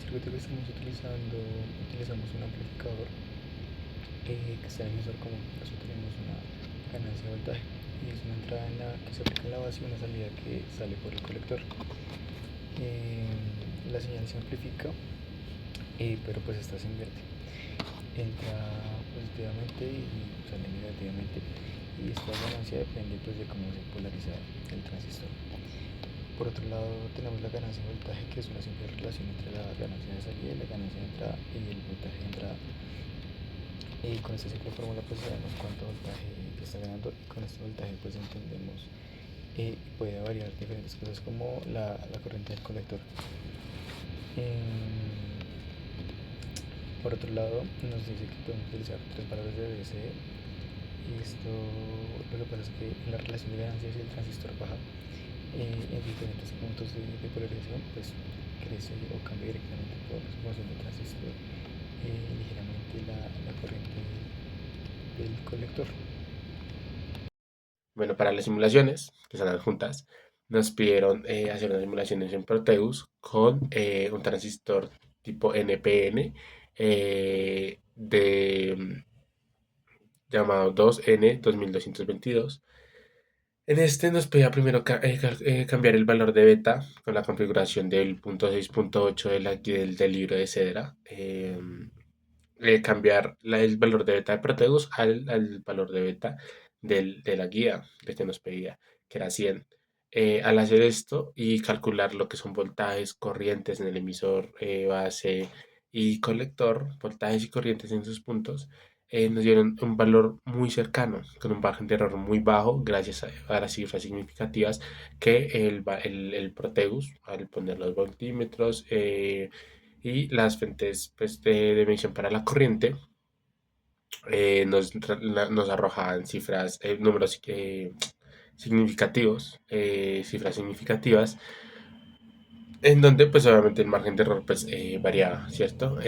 circuito que estamos utilizando, utilizamos un amplificador que está en emisor común. Por eso tenemos una ganancia de voltaje y es una entrada en la que se aplica en la base y una salida que sale por el colector. La señal se amplifica, pero pues esta se invierte. Entra positivamente y sale negativamente. Y esta ganancia depende pues de cómo se polariza el transistor. Por otro lado, tenemos la ganancia de voltaje, que es una simple relación entre la ganancia de salida y la ganancia de entrada y el voltaje de entrada. Y con esta simple fórmula pues sabemos cuánto voltaje está ganando y con este voltaje pues entendemos puede variar diferentes cosas como la corriente del colector. Eh, por otro lado, nos dice que podemos utilizar tres valores de DC. Y esto lo que pasa es que en la relación de ganancias si el transistor baja en diferentes puntos de polarización, pues crece o cambia directamente por la formación del transistor ligeramente la corriente del colector. Bueno, para las simulaciones, que son adjuntas, nos pidieron hacer unas simulaciones en Proteus con un transistor tipo NPN llamado 2N2222. En este nos pedía primero cambiar el valor de beta con la configuración del punto 6.8 del libro de Cedra. Cambiar el valor de beta de Proteus al valor de beta de la guía que nos pedía, que era 100. Al hacer esto y calcular lo que son voltajes, corrientes en el emisor, base y colector, voltajes y corrientes en sus puntos, nos dieron un valor muy cercano, con un margen de error muy bajo, gracias a las cifras significativas que el Proteus, al poner los voltímetros, y las fuentes pues, de medición para la corriente nos arrojaban cifras, números significativos, cifras significativas, en donde pues obviamente el margen de error pues variaba, ¿cierto?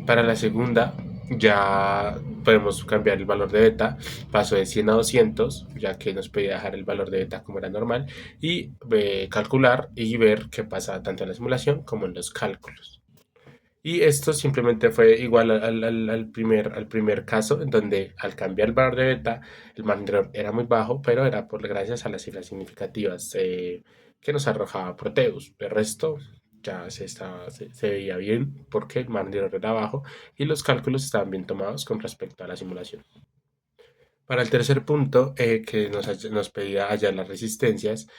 Para la segunda ya podemos cambiar el valor de beta, pasó de 100 a 200, ya que nos pedía dejar el valor de beta como era normal, y calcular y ver qué pasa tanto en la simulación como en los cálculos. Y esto simplemente fue igual al primer caso, en donde al cambiar el valor de beta, el margen de error era muy bajo, pero era por gracias a las cifras significativas que nos arrojaba Proteus. El resto ya se veía bien porque el margen de error era bajo y los cálculos estaban bien tomados con respecto a la simulación. Para el tercer punto, que nos pedía hallar las resistencias,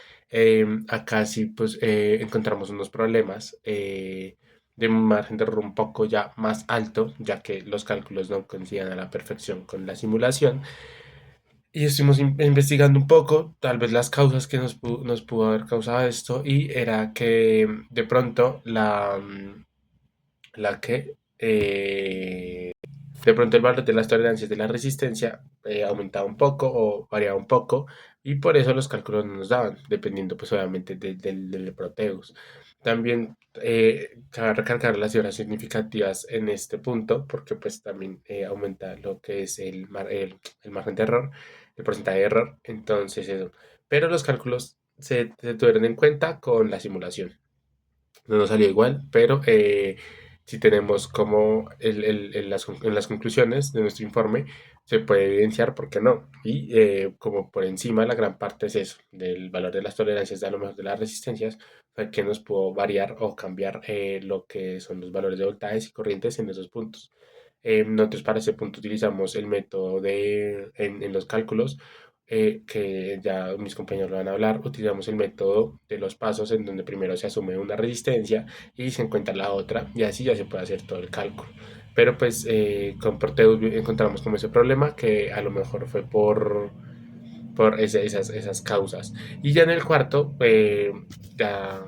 acá sí pues encontramos unos problemas de un margen de error un poco ya más alto, ya que los cálculos no coincidían a la perfección con la simulación. Y estuvimos investigando un poco, tal vez las causas que nos pudo haber causado esto, y era que de pronto la que de pronto el valor de las tolerancias de la resistencia aumentaba un poco o variaba un poco y por eso los cálculos no nos daban, dependiendo pues obviamente del Proteus. También cabe recalcar las cifras significativas en este punto porque pues también aumenta lo que es el margen de error, el porcentaje de error, entonces eso. Pero los cálculos se tuvieron en cuenta con la simulación. No nos salió igual, pero si tenemos como en las conclusiones de nuestro informe, se puede evidenciar por qué no. Y como por encima la gran parte es eso, del valor de las tolerancias, de a lo mejor de las resistencias, fue que nos pudo variar o cambiar lo que son los valores de voltajes y corrientes en esos puntos. Nosotros para ese punto utilizamos el método en los cálculos, que ya mis compañeros lo van a hablar, utilizamos el método de los pasos en donde primero se asume una resistencia y se encuentra la otra y así ya se puede hacer todo el cálculo. Pero pues con Proteus encontramos como ese problema que a lo mejor fue por esas causas. Y ya en el cuarto, ya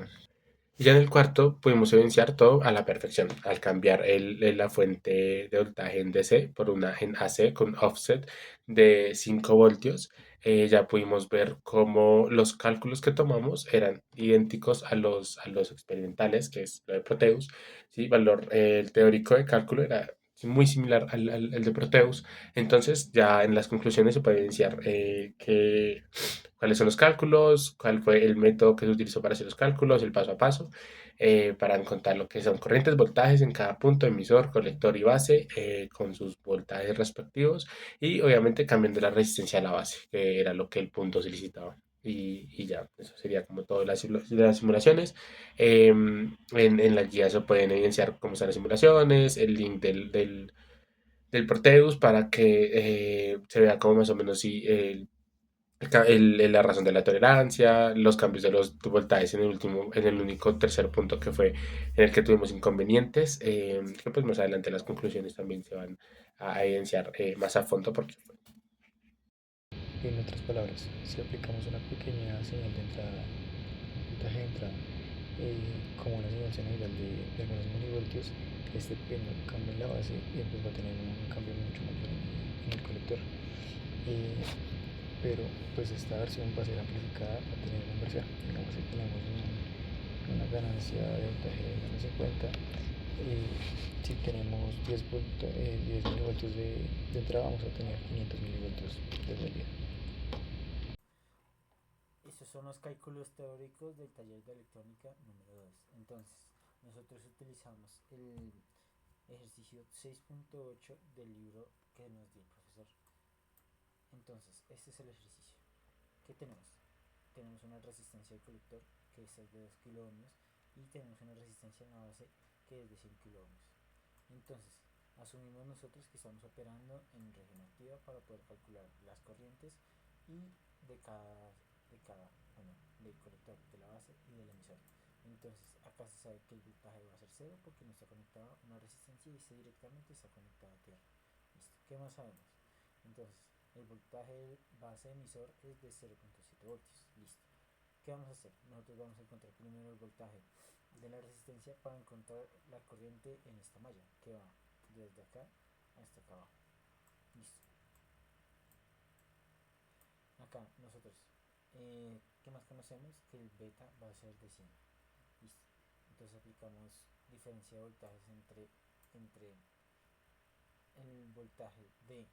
ya en el cuarto pudimos evidenciar todo a la perfección al cambiar la fuente de voltaje en DC por una en AC con offset de 5 voltios. Ya pudimos ver cómo los cálculos que tomamos eran idénticos a los experimentales, que es lo de Proteus. ¿Sí? El teórico de cálculo era muy similar al de Proteus. Entonces, ya en las conclusiones se puede evidenciar cuáles son los cálculos, cuál fue el método que se utilizó para hacer los cálculos, el paso a paso, para encontrar lo que son corrientes, voltajes en cada punto, emisor, colector y base, con sus voltajes respectivos, y obviamente cambiando la resistencia a la base, que era lo que el punto solicitaba. Y ya, eso sería como todas las simulaciones. En la guía se pueden evidenciar cómo están las simulaciones, el link del Proteus para que se vea como más o menos si la razón de la tolerancia, los cambios de los voltajes en el único tercer punto que fue en el que tuvimos inconvenientes, que pues más adelante las conclusiones también se van a evidenciar más a fondo porque En otras palabras, si aplicamos una pequeña señal de entrada, voltaje de entrada, como una señal senoidal de algunos milivoltios, este pequeño cambio en la base pues va a tener un cambio mucho mayor en el colector. Pero pues esta versión va a ser amplificada, va a tener una inversión. Digamos que tenemos una ganancia de voltaje de menos 50. Si tenemos 10 milivoltios de entrada, vamos a tener 500 milivoltios de salida. Estos son los cálculos teóricos del taller de electrónica número 2. Entonces, nosotros utilizamos el ejercicio 6.8 del libro que nos dio el profesor. Entonces, este es el ejercicio. ¿Qué tenemos? Tenemos una resistencia del colector que es de 2 kiloohmios y tenemos una resistencia en la base que es de 100 kiloohmios. Entonces, asumimos nosotros que estamos operando en región activa para poder calcular las corrientes y de bueno, del colector, de la base y del emisor. Entonces, acá se sabe que el voltaje va a ser cero porque no está conectado a una resistencia y este directamente está conectado a tierra. Listo. ¿Qué más sabemos? Entonces, el voltaje base emisor es de 0.7 voltios. Listo. ¿Qué vamos a hacer? Nosotros vamos a encontrar primero el voltaje de la resistencia para encontrar la corriente en esta malla que va desde acá hasta acá abajo. Listo. Acá nosotros, ¿qué más conocemos? Que el beta va a ser de 100. Listo. Entonces aplicamos diferencia de voltajes entre el voltaje de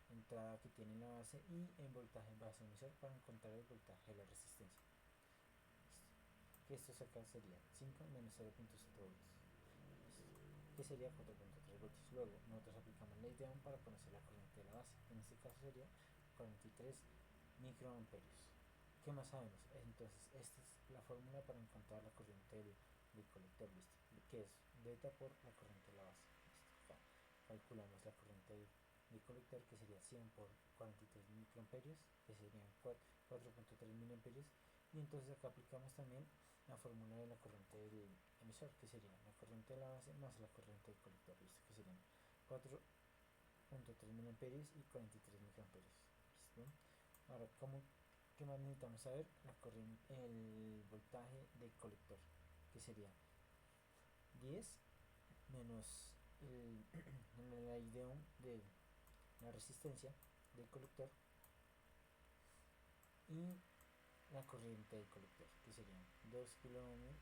entrada que tiene la base y el voltaje base emisor para encontrar el voltaje de la resistencia. Listo. Que esto acá sería 5 menos 0.7 voltios. Listo. Que sería 4.3 voltios. Luego nosotros aplicamos ley de Ohm para conocer la corriente de la base. En este caso sería 43 microamperios. ¿Qué más sabemos? Entonces, esta es la fórmula para encontrar la corriente del colector, ¿listo? Que es beta por la corriente de la base. ¿Listo? Acá calculamos la corriente del colector, que sería 100 por 43 microamperios, que serían 4.3 miliamperios. Y entonces acá aplicamos también la fórmula de la corriente del emisor, que sería la corriente de la base más la corriente del colector, ¿listo? Que serían 4.3 miliamperios y 43 microamperios. ¿Listo? Ahora, ¿qué más necesitamos saber? El voltaje del colector, que sería 10 menos la idea de la resistencia del colector y la corriente del colector, que serían 2 kiloohmios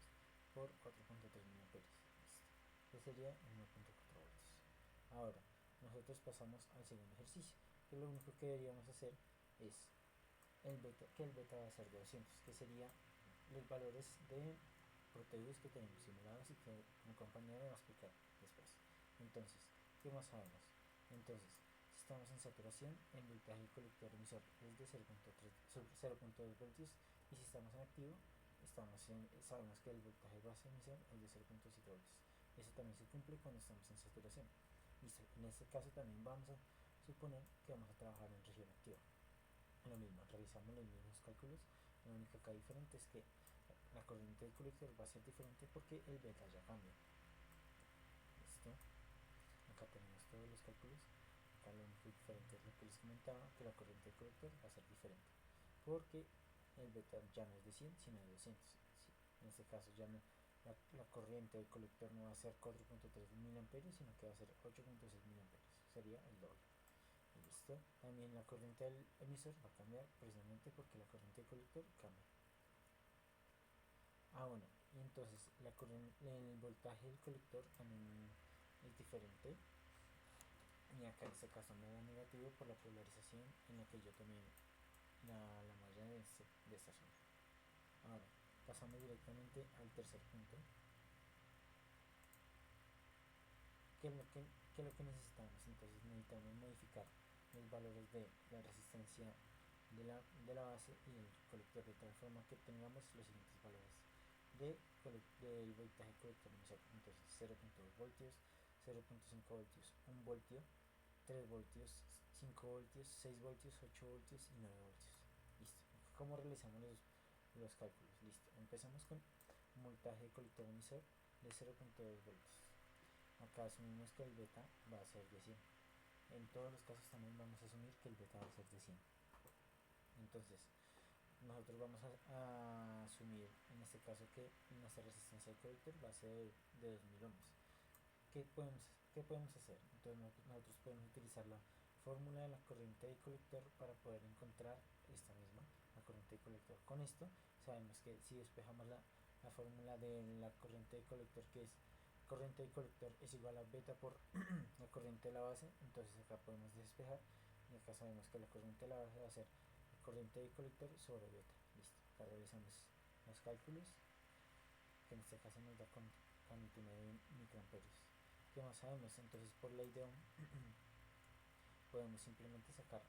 por 4.3 miliamperios. Que sería 1.4 voltios. Ahora, nosotros pasamos al segundo ejercicio, que lo único que deberíamos hacer es que el beta va a ser de 200, que sería los valores de Proteus que tenemos simulados y que mi compañero va a explicar después. Entonces, ¿qué más sabemos? Entonces, si estamos en saturación, el voltaje del colector emisor es de 0.2 voltios y si estamos en activo, sabemos que el voltaje base emisor es de 0.7 voltios. Eso también se cumple cuando estamos en saturación. Listo. En este caso también vamos a suponer que vamos a trabajar en región activa. Lo mismo, realizamos los mismos cálculos, lo único acá diferente es que la corriente del colector va a ser diferente porque el beta ya cambia. ¿Listo? Acá tenemos todos los cálculos. Acá lo único diferente es lo que les comentaba, que la corriente del colector va a ser diferente porque el beta ya no es de 100 sino de 200. ¿Sí? En este caso ya no, la corriente del colector no va a ser 4.3 miliamperios sino que va a ser 8.6 miliamperios, sería el doble. ¿Listo? También la corriente del emisor va a cambiar precisamente porque la corriente del colector cambia. Bueno, y entonces el voltaje del colector también es diferente y acá en este caso me da negativo por la polarización en la que yo tomé la malla de esta zona. Ahora pasamos directamente al tercer punto, que es lo que necesitamos. Entonces necesitamos modificar los valores de la resistencia de la base y el colector, de tal forma que tengamos los siguientes valores del voltaje colector emisor. Entonces 0.2 voltios, 0.5 voltios, 1 voltio, 3 voltios, 5 voltios, 6 voltios, 8 voltios y 9 voltios. Listo. ¿Cómo realizamos los cálculos? Listo. Empezamos con un voltaje de colector emisor de 0.2 voltios. Acá asumimos que el beta va a ser de 100. En todos los casos también vamos a asumir que el beta va a ser de 100. Entonces, nosotros vamos a asumir en este caso que nuestra resistencia de colector va a ser de 2000 ohms. ¿Qué podemos hacer? Entonces nosotros podemos utilizar la fórmula de la corriente de colector para poder encontrar esta misma, la corriente de colector. Con esto sabemos que si despejamos la fórmula de la corriente de colector, que es corriente de colector es igual a beta por la corriente de la base, entonces acá podemos despejar y acá sabemos que la corriente de la base va a ser la corriente de colector sobre beta. Listo. Acá realizamos los cálculos, que en este caso nos da con 49 microamperios. ¿Qué más sabemos? Entonces por ley de Ohm podemos simplemente sacar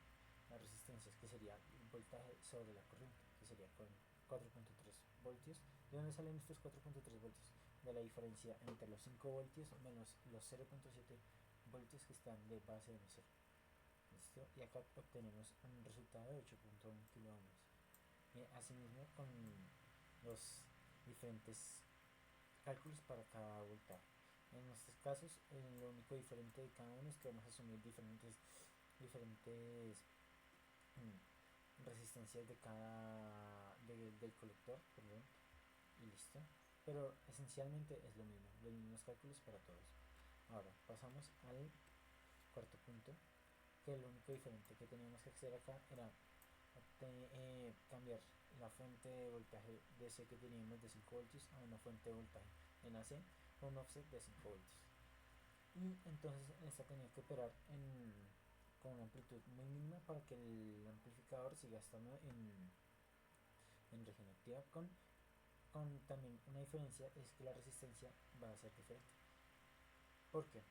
las resistencias, que sería el voltaje sobre la corriente, que sería con 4.3 voltios. ¿De dónde salen estos 4.3 voltios? De la diferencia entre los 5 voltios menos los 0.7 voltios que están de base de emisor. ¿Listo? Y acá obtenemos un resultado de 8.1 kilo ohms. Asimismo, con los diferentes cálculos para cada voltaje. En estos casos, lo único diferente de cada uno es que vamos a asumir diferentes resistencias de del colector, perdón, y listo. Pero esencialmente es lo mismo, los mismos cálculos para todos. Ahora pasamos al cuarto punto, que lo único diferente que teníamos que hacer acá era cambiar la fuente de voltaje DC que teníamos de 5 voltios a una fuente de voltaje en AC con un offset de 5 voltios. Y entonces esta tenía que operar con una amplitud muy mínima para que el amplificador siga estando en región activa, con también una diferencia es que la resistencia va a ser diferente. ¿Por qué?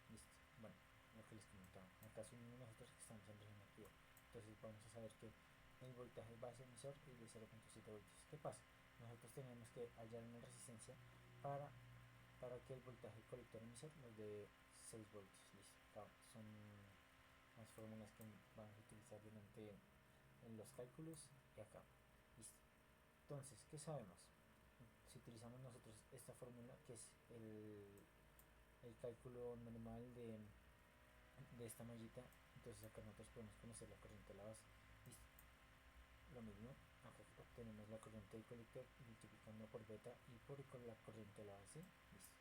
Listo. Bueno, lo que les comentaba. Acá asumimos nosotros que estamos en región activa. Entonces vamos a saber que el voltaje base emisor es de 0.7 voltios. ¿Qué pasa? Nosotros tenemos que hallar una resistencia para que el voltaje colector emisor nos dé 6 voltios. Listo. Acá son las fórmulas que vamos a utilizar durante en los cálculos y acá. Listo. Entonces, ¿qué sabemos? Si utilizamos nosotros esta fórmula, que es el cálculo normal de esta mallita, entonces acá nosotros podemos conocer la corriente de la base. Listo. Lo mismo, acá obtenemos la corriente del colector multiplicando por beta y por la corriente de la base. Listo.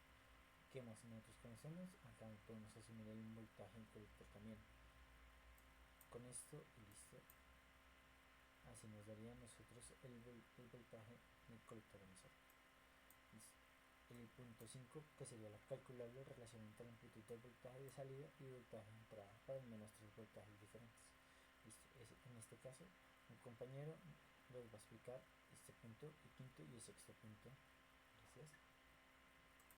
¿Qué más nosotros conocemos? Acá podemos asumir el voltaje del colector también. Con esto y listo. Así nos daría a nosotros el voltaje del colector emisor. Listo. El punto 5, que sería la calcular la relación entre la amplitud del voltaje de salida y voltaje de entrada para al menos 3 voltajes diferentes. Listo. En este caso, un compañero les va a explicar este punto, el quinto y el sexto punto. Gracias.